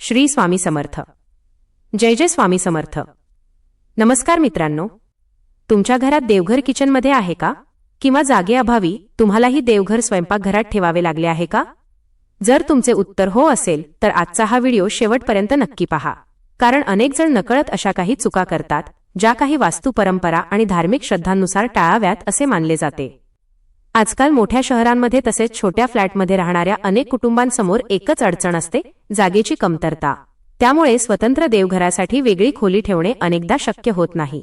श्री स्वामी समर्थ. जय जय स्वामी समर्थ. नमस्कार मित्रांनो, तुमच्या घरात देवघर किचनमध्ये आहे का? किंवा जागेअभावी तुम्हालाही देवघर स्वयंपाकघरात ठेवावे लागले आहे का? जर तुमचे उत्तर हो असेल तर आजचा हा व्हिडिओ शेवटपर्यंत नक्की पहा, कारण अनेक जण नकळत अशा काही चुका करतात ज्या काही वास्तू परंपरा आणि धार्मिक श्रद्धांनुसार टाळाव्यात असे मानले जाते. आजकाल मोठ्या शहरांमध्ये तसेच छोट्या फ्लॅटमध्ये राहणाऱ्या अनेक कुटुंबांसमोर एकच अडचण असते, जागेची कमतरता. त्यामुळे स्वतंत्र देवघरासाठी वेगळी खोली ठेवणे अनेकदा शक्य होत नाही.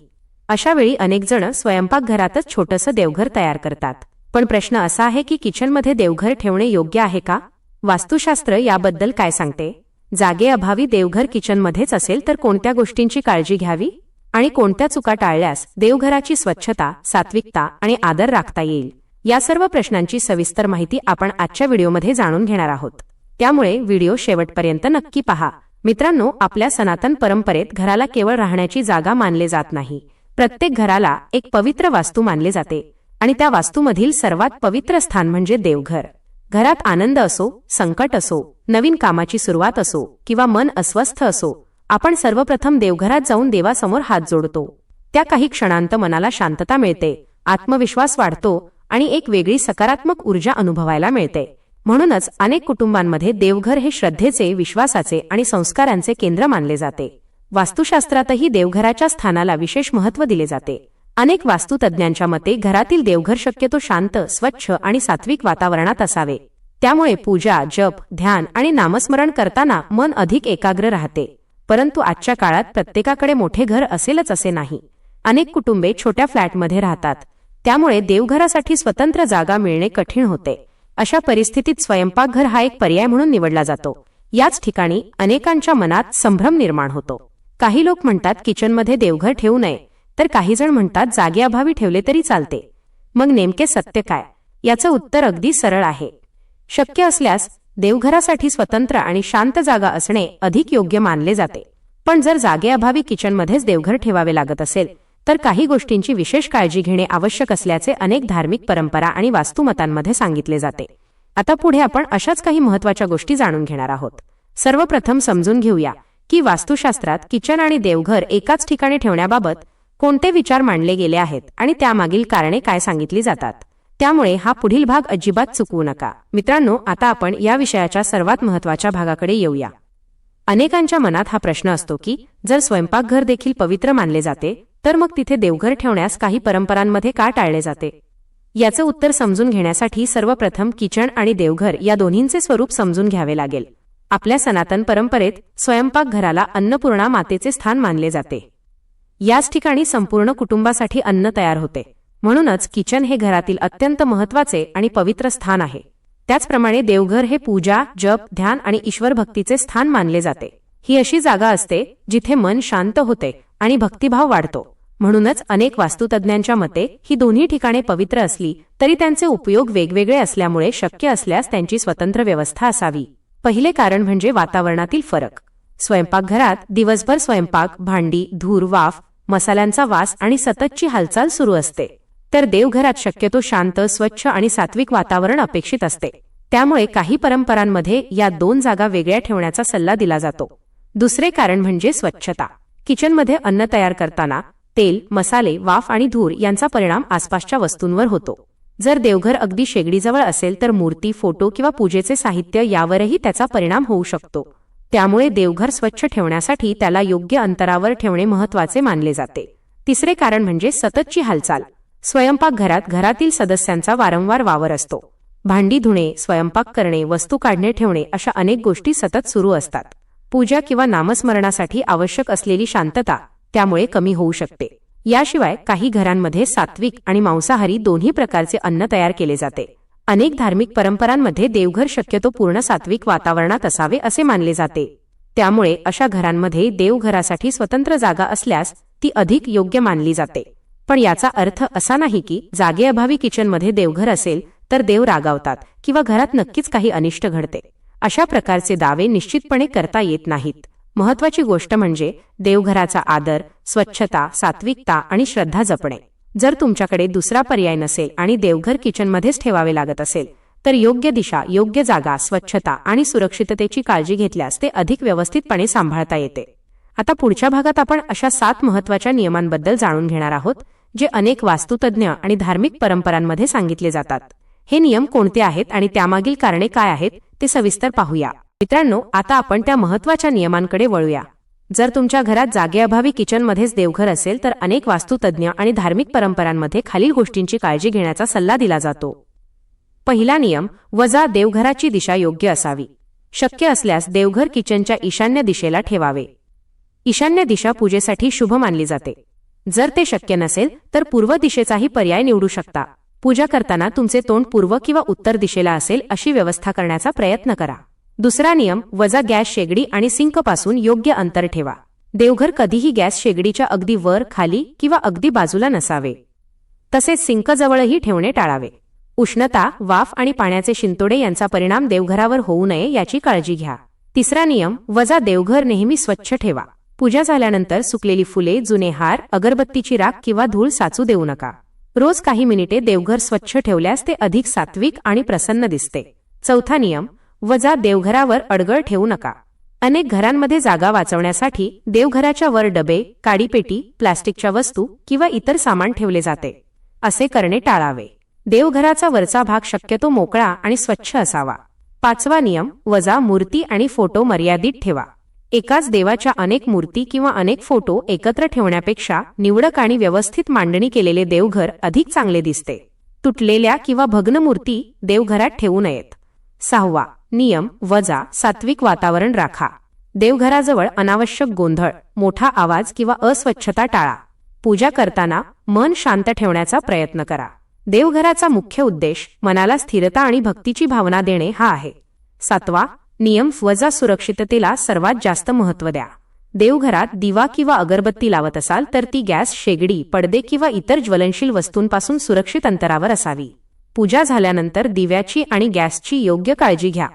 अशा वेळी अनेक जण स्वयंपाकघरातच छोटंसं देवघर तयार करतात. पण प्रश्न असा आहे की किचनमध्ये देवघर ठेवणे योग्य आहे का? वास्तुशास्त्र याबद्दल काय सांगते? जागेअभावी देवघर किचनमध्येच असेल तर कोणत्या गोष्टींची काळजी घ्यावी आणि कोणत्या चुका टाळल्यास देवघराची स्वच्छता, सात्विकता आणि आदर राखता येईल, या सर्व प्रश्नांची सविस्तर माहिती आपण आजच्या व्हिडिओमध्ये जाणून घेणार आहोत. त्यामुळे व्हिडिओ शेवटपर्यंत नक्की पहा. मित्रांनो, आपल्या सनातन परंपरेत घराला केवळ राहण्याची जागा मानले जात नाही. प्रत्येक घराला एक पवित्र वास्तू मानले जाते आणि त्या वास्तूमधील सर्वात पवित्र स्थान म्हणजे देवघर. घरात आनंद असो, संकट असो, नवीन कामाची सुरुवात असो किंवा मन अस्वस्थ असो, आपण सर्वप्रथम देवघरात जाऊन देवासमोर हात जोडतो. त्या काही क्षणांत मनाला शांतता मिळते, आत्मविश्वास वाढतो आणि एक वेगळी सकारात्मक ऊर्जा अनुभवायला मिळते. म्हणूनच अनेक कुटुंबांमध्ये देवघर हे श्रद्धेचे, विश्वासाचे आणि संस्कारांचे केंद्र मानले जाते. वास्तुशास्त्रातही देवघराच्या स्थानाला विशेष महत्त्व दिले जाते. अनेक वास्तुतज्ञांच्या मते घरातील देवघर शक्यतो शांत, स्वच्छ आणि सात्विक वातावरणात असावे. त्यामुळे पूजा, जप, ध्यान आणि नामस्मरण करताना मन अधिक एकाग्र राहते. परंतु आजच्या काळात प्रत्येकाकडे मोठे घर असेलच असे नाही. अनेक कुटुंबे छोट्या फ्लॅटमध्ये राहतात. त्यामुळे देवघरासाठी स्वतंत्र जागा मिळणे कठीण होते. अशा परिस्थितीत स्वयंपाकघर हा एक पर्याय म्हणून निवडला जातो. याच ठिकाणी अनेकांच्या मनात संभ्रम निर्माण होतो. काही लोक म्हणतात किचनमध्ये देवघर ठेवू नये, तर काही जण म्हणतात जागेअभावी ठेवले तरी चालते. मग नेमके सत्य काय? याचं उत्तर अगदी सरळ आहे. शक्य असल्यास देवघरासाठी स्वतंत्र आणि शांत जागा असणे अधिक योग्य मानले जाते. पण जर जागेअभावी किचनमध्येच देवघर ठेवावे लागत असेल तर काही गोष्टींची विशेष काळजी घेणे आवश्यक असल्याचे अनेक धार्मिक परंपरा आणि वास्तुमतांमध्ये सांगितले जाते. आता पुढे आपण अशाच काही महत्त्वाच्या गोष्टी जाणून घेणार आहोत. सर्वप्रथम समजून घेऊया की वास्तुशास्त्रात किचन आणि देवघर एकाच ठिकाणी ठेवण्याबाबत कोणते विचार मांडले गेले आहेत आणि त्यामागील कारणे काय सांगितली जातात. त्यामुळे हा पुढील भाग अजिबात चुकवू नका. मित्रांनो, आता आपण या विषयाच्या सर्वात महत्त्वाच्या भागाकडे येऊया. अनेकांच्या मनात हा प्रश्न असतो की जर स्वयंपाकघर देखील पवित्र मानले जाते तर मग तिथे देवघर ठेवण्यास काही परंपरांमध्ये का टाळले जाते? याचं उत्तर समजून घेण्यासाठी सर्वप्रथम किचन आणि देवघर या दोन्हींचे स्वरूप समजून घ्यावे लागेल. आपल्या सनातन परंपरेत स्वयंपाकघराला अन्नपूर्णा मातेचे स्थान मानले जाते. याच ठिकाणी संपूर्ण कुटुंबासाठी अन्न तयार होते. म्हणूनच किचन हे घरातील अत्यंत महत्त्वाचे आणि पवित्र स्थान आहे. त्याचप्रमाणे देवघर हे पूजा, जप, ध्यान आणि ईश्वर भक्तीचे स्थान मानले जाते. ही अशी जागा असते जिथे मन शांत होते आणि भक्तिभाव वाढतो. म्हणूनच अनेक वास्तुतज्ञांच्या मते ही दोन्ही ठिकाणे पवित्र असली तरी त्यांचे उपयोग वेगवेगळे असल्यामुळे शक्य असल्यास त्यांची स्वतंत्र व्यवस्था असावी. पहिले कारण म्हणजे वातावरणातील फरक. स्वयंपाकघरात दिवसभर स्वयंपाक, भांडी, धूर, वाफ, मसाल्यांचा वास आणि सततची हालचाल सुरू असते. तर देवघरात शक्यतो शांत, स्वच्छ आणि सात्विक वातावरण अपेक्षित असते. त्यामुळे काही परंपरांमध्ये या दोन जागा वेगळ्या ठेवण्याचा सल्ला दिला जातो. दुसरे कारण म्हणजे स्वच्छता. किचनमध्ये अन्न तयार करताना तेल, मसाले, वाफ आणि धूर यांचा परिणाम आसपासच्या वस्तूंवर होतो. जर देवघर अगदी शेगडीजवळ असेल तर मूर्ती, फोटो किंवा पूजेचे साहित्य यावरही त्याचा परिणाम होऊ शकतो. त्यामुळे देवघर स्वच्छ ठेवण्यासाठी त्याला योग्य अंतरावर ठेवणे महत्त्वाचे मानले जाते. तिसरे कारण म्हणजे सततची हालचाल. स्वयंपाकघरात घरातील सदस्यांचा वारंवार वावर असतो. भांडी धुणे, स्वयंपाक करणे, वस्तू काढणे ठेवणे अशा अनेक गोष्टी सतत सुरू असतात. पूजा किंवा नामस्मरणासाठी आवश्यक असलेली शांतता त्यामुळे कमी होऊ शकते. याशिवाय काही घरांमध्ये सात्विक आणि मांसाहारी दोन्ही प्रकारचे अन्न तयार केले जाते. अनेक धार्मिक परंपरांमध्ये देवघर शक्यतो पूर्ण सात्विक वातावरणात असावे असे मानले जाते. त्यामुळे अशा घरांमध्ये देवघरासाठी स्वतंत्र जागा असल्यास ती अधिक योग्य मानली जाते. पण याचा अर्थ असा नाही की जागेअभावी किचनमध्ये देवघर असेल तर देव रागावतात किंवा घरात नक्कीच काही अनिष्ट घडते. अशा प्रकारचे दावे निश्चितपणे करता येत नाहीत. महत्त्वाची गोष्ट म्हणजे देवघराचा आदर, स्वच्छता, सात्विकता आणि श्रद्धा जपणे. जर तुमच्याकडे दुसरा पर्याय नसेल आणि देवघर किचनमध्येच ठेवावे लागत असेल तर योग्य दिशा, योग्य जागा, स्वच्छता आणि सुरक्षिततेची काळजी घेतल्यास ते अधिक व्यवस्थितपणे सांभाळता येते. आता पुढच्या भागात आपण अशा 7 महत्त्वाच्या नियमांबद्दल जाणून घेणार आहोत जे अनेक वास्तुतज्ञ आणि धार्मिक परंपरांमध्ये सांगितले जातात. हे नियम कोणते आहेत आणि त्यामागील कारणे काय आहेत ते सविस्तर पाहूया. मित्रांनो, आता आपण त्या महत्त्वाच्या नियमांकडे वळूया. जर तुमच्या घरात जागेअभावी किचनमध्येच देवघर असेल तर अनेक वास्तुतज्ञ आणि धार्मिक परंपरांमध्ये खालील गोष्टींची काळजी घेण्याचा सल्ला दिला जातो. पहिला नियम, वजा देवघराची दिशा योग्य असावी. शक्य असल्यास देवघर किचनच्या ईशान्य दिशेला ठेवावे. ईशान्य दिशा पूजेसाठी शुभ मानली जाते. जर ते शक्य नसेल तर पूर्व दिशेचाही पर्याय निवडू शकता. पूजा करताना तुमचे तोंड पूर्व किंवा उत्तर दिशेला असेल अशी व्यवस्था करण्याचा प्रयत्न करा. दुसरा नियम, वजा गॅस शेगडी आणि सिंकपासून योग्य अंतर ठेवा. देवघर कधीही गॅस शेगडीच्या अगदी वर, खाली किंवा अगदी बाजूला नसावे. तसेच सिंकजवळही ठेवणे टाळावे. उष्णता, वाफ आणि पाण्याचे शिंतोडे यांचा परिणाम देवघरावर होऊ नये याची काळजी घ्या. तिसरा नियम, वजा देवघर नेहमी स्वच्छ ठेवा. पूजा झाल्यानंतर सुकलेली फुले, जुने हार, अगरबत्तीची राख किंवा धूळ साचू देऊ नका. रोज काही मिनिटे देवघर स्वच्छ ठेवल्यास ते अधिक सात्विक आणि प्रसन्न दिसते. चौथा नियम, वजा देवघरावर अडगळ ठेवू नका. अनेक घरांमध्ये जागा वाचवण्यासाठी देवघराच्या वर डबे, काडीपेटी, प्लास्टिकच्या वस्तू किंवा इतर सामान ठेवले जाते. असे करणे टाळावे. देवघराचा वरचा भाग शक्यतो मोकळा आणि स्वच्छ असावा. पाचवा नियम, वजा मूर्ती आणि फोटो मर्यादित ठेवा. एकाच देवाच्या अनेक मूर्ती किंवा अनेक फोटो एकत्र ठेवण्यापेक्षा निवडक आणि व्यवस्थित मांडणी केलेले देवघर अधिक चांगले दिसते. तुटलेल्या किंवा भग्न मूर्ती देवघरात ठेवू नयेत. सहावा नियम, वजा सात्विक वातावरण राखा. देवघराजवळ अनावश्यक गोंधळ, मोठा आवाज किंवा अस्वच्छता टाळा. पूजा करताना मन शांत ठेवण्याचा प्रयत्न करा. देवघराचा मुख्य उद्देश मनाला स्थिरता आणि भक्तीची भावना देणे हा आहे. सातवा नियम, वजा सुरक्षिततेला सर्वात जास्त महत्त्व द्या. देवघरात दिवा किंवा अगरबत्ती लावत असाल तर ती गॅस शेगडी, पडदे किंवा इतर ज्वलनशील वस्तूंपासून सुरक्षित अंतरावर असावी. पूजा झाल्यानंतर दिव्याची आणि गॅसची योग्य काळजी घ्या.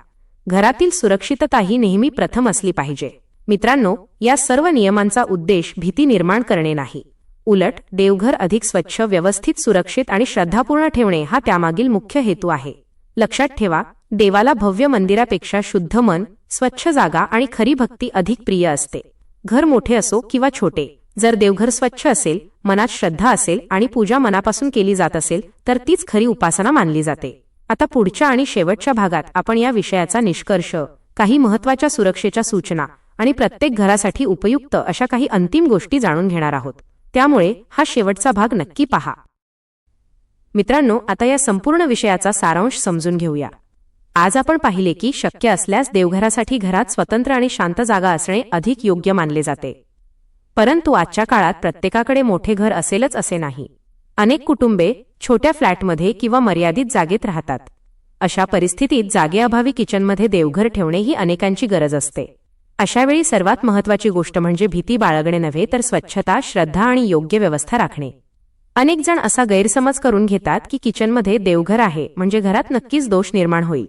घरातील सुरक्षितताही नेहमी प्रथम असली पाहिजे. मित्रांनो, या सर्व नियमांचा उद्देश भीती निर्माण करणे नाही. उलट देवघर अधिक स्वच्छ, व्यवस्थित, सुरक्षित आणि श्रद्धापूर्ण ठेवणे हा त्यामागील मुख्य हेतू आहे. लक्षात ठेवा, देवाला भव्य मंदिरापेक्षा शुद्ध मन, स्वच्छ जागा आणि खरी भक्ती अधिक प्रिय असते. घर मोठे असो किंवा छोटे, जर देवघर स्वच्छ असेल, मनात श्रद्धा असेल आणि पूजा मनापासून केली जात असेल तर तीच खरी उपासना मानली जाते. आता पुढच्या आणि शेवटच्या भागात आपण या विषयाचा निष्कर्ष, काही महत्त्वाच्या सुरक्षेच्या सूचना आणि प्रत्येक घरासाठी उपयुक्त अशा काही अंतिम गोष्टी जाणून घेणार आहोत. त्यामुळे हा शेवटचा भाग नक्की पहा. मित्रांनो, आता या संपूर्ण विषयाचा सारांश समजून घेऊया. आज आपण पाहिले की शक्य असल्यास देवघरासाठी घरात स्वतंत्र आणि शांत जागा असणे अधिक योग्य मानले जाते. परंतु आजच्या काळात प्रत्येकाकडे मोठे घर असेलच असे नाही. अनेक कुटुंबे छोट्या फ्लॅटमध्ये किंवा मर्यादित जागेत राहतात. अशा परिस्थितीत जागेअभावी किचनमध्ये देवघर ठेवणे ही अनेकांची गरज असते. अशावेळी सर्वात महत्त्वाची गोष्ट म्हणजे भीती बाळगणे नव्हे तर स्वच्छता, श्रद्धा आणि योग्य व्यवस्था राखणे. अनेक जण असा गैरसमज करून घेतात की किचनमध्ये देवघर आहे म्हणजे घरात नक्कीच दोष निर्माण होईल.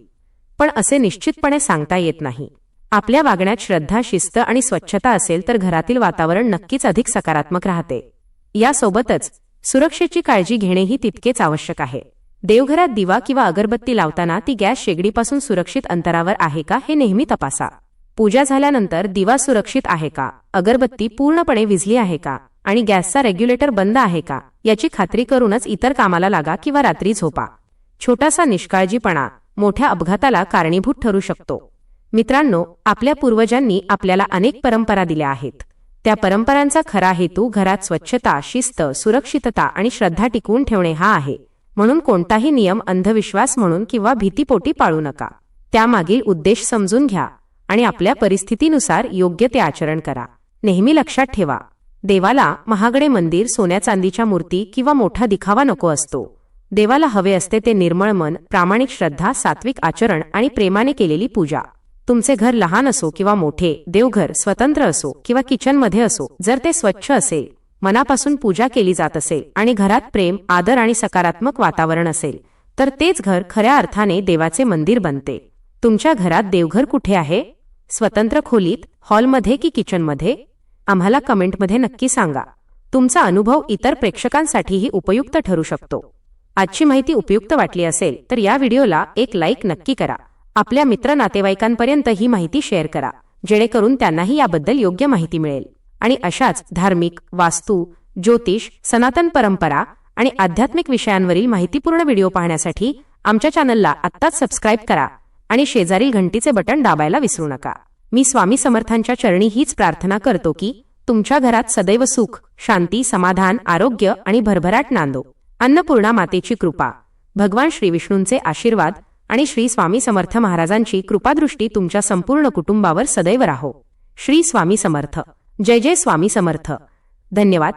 पण असे निश्चितपणे सांगता येत नाही. आपल्या वागण्यात श्रद्धा, शिस्त आणि स्वच्छता असेल तर घरातील वातावरण नक्कीच अधिक सकारात्मक राहते. यासोबतच सुरक्षेची काळजी घेणेही तितकेच आवश्यक आहे. देवघरात दिवा किंवा अगरबत्ती लावताना ती गॅस शेगडीपासून सुरक्षित अंतरावर आहे का हे नेहमी तपासा. पूजा झाल्यानंतर दिवा सुरक्षित आहे का, अगरबत्ती पूर्णपणे विझली आहे का आणि गॅसचा रेग्युलेटर बंद आहे का याची खात्री करूनच इतर कामाला लागा किंवा रात्री झोपा. छोटासा निष्काळजीपणा मोठ्या अपघाताला कारणीभूत ठरू शकतो. मित्रांनो, आपल्या पूर्वजांनी आपल्याला अनेक परंपरा दिल्या आहेत. त्या परंपरांचा खरा हेतू घरात स्वच्छता, शिस्त, सुरक्षितता आणि श्रद्धा टिकवून ठेवणे हा आहे. म्हणून कोणताही नियम अंधविश्वास म्हणून किंवा भीतीपोटी पाळू नका. त्यामागील उद्देश समजून घ्या आणि आपल्या परिस्थितीनुसार योग्य ते आचरण करा. नेहमी लक्षात ठेवा, देवाला महागडे मंदिर, सोन्या चांदीच्या मूर्ती किंवा मोठा दिखावा नको असतो. देवाला हवे असते ते निर्मळ मन, प्रामाणिक श्रद्धा, सात्विक आचरण आणि प्रेमाने केलेली पूजा. तुमचे घर लहान असो किंवा मोठे, देवघर स्वतंत्र असो किंवा किचनमध्ये असो, जर ते स्वच्छ असेल, मनापासून पूजा केली जात असेल आणि घरात प्रेम, आदर आणि सकारात्मक वातावरण असेल तर तेच घर खऱ्या अर्थाने देवाचे मंदिर बनते. तुमच्या घरात देवघर कुठे आहे? स्वतंत्र खोलीत, हॉलमध्ये की किचनमध्ये? आम्हाला कमेंटमध्ये नक्की सांगा. तुमचा अनुभव इतर प्रेक्षकांसाठीही उपयुक्त ठरू शकतो. आजची माहिती उपयुक्त वाटली असेल तर या व्हिडिओला एक लाईक नक्की करा. आपल्या मित्र नातेवाईकांपर्यंत ही माहिती शेअर करा, जेणेकरून त्यांनाही याबद्दल योग्य माहिती मिळेल. आणि अशाच धार्मिक, वास्तू, ज्योतिष, सनातन परंपरा आणि आध्यात्मिक विषयांवरील माहितीपूर्ण व्हिडिओ पाहण्यासाठी आमच्या चॅनलला आत्ताच सबस्क्राईब करा आणि शेजारील घंटीचे बटन दाबायला विसरू नका. मी स्वामी समर्थांच्या चरणी हीच प्रार्थना करतो की तुमच्या घरात सदैव सुख, शांती, समाधान, आरोग्य आणि भरभराट नांदो. अन्नपूर्णा मातेची कृपा, भगवान श्री विष्णूंचे आशीर्वाद आणि श्री स्वामी समर्थ महाराजांची कृपादृष्टी तुमच्या संपूर्ण कुटुंबावर सदैव राहो. श्री स्वामी समर्थ. जय जय स्वामी समर्थ. धन्यवाद.